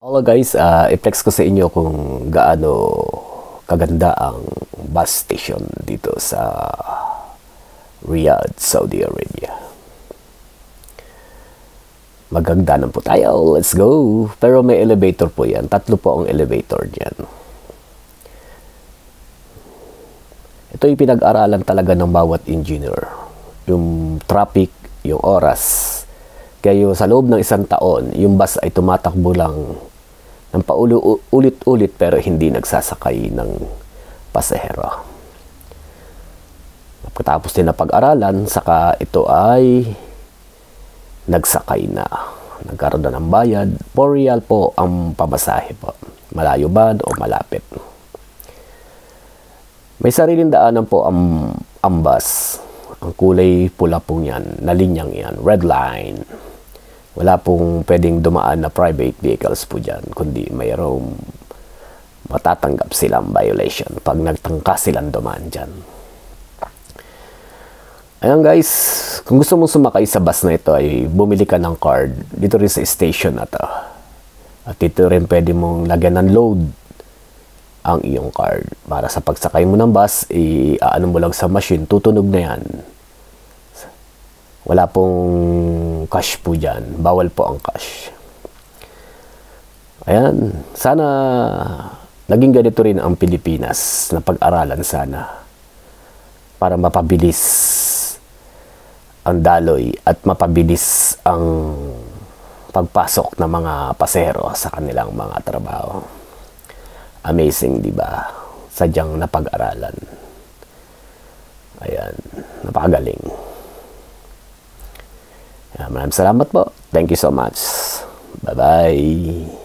Hello guys, i-flex ko sa inyo kung gaano kaganda ang bus station dito sa Riyadh, Saudi Arabia. Magagdanan po tayo, let's go! Pero may elevator po yan, 3 po ang elevator dyan. Ito yung pinag-aralan talaga ng bawat engineer. Yung traffic, yung oras. Kaya sa loob ng 1 taon, yung bus ay tumatakbo lang ng paulit-ulit pero hindi nagsasakay ng pasahero. Pagkatapos din na pag-aralan, saka ito ay nagsakay na. Nagkaroon na ng bayad. 4 riyal po ang pamasahe po. Malayo ba o malapit? May sariling daanan po ang bus. Ang kulay pula po yan, na linyang yan, red line. Wala pong pwedeng dumaan na private vehicles po dyan, kundi mayroong matatanggap silang violation pag nagtangka silang dumaan dyan. Ayan guys, kung gusto mong sumakay sa bus na ito ay bumili ka ng card dito rin sa station na to. At dito rin pwede mong lagyan ng load ang iyong card. Para sa pagsakay mo ng bus, i-ano mo lang sa machine, tutunog na yan. Wala pong cash po dyan. Bawal po ang cash. Ayan. Sana naging ganito rin ang Pilipinas na pag-aralan sana. Para mapabilis ang daloy at mapabilis ang pagpasok ng mga pasahero sa kanilang mga trabaho. Amazing, di ba? Sadyang napag-aralan. Ayan. Napakagaling. Maraming salamat po. Thank you so much. Bye-bye.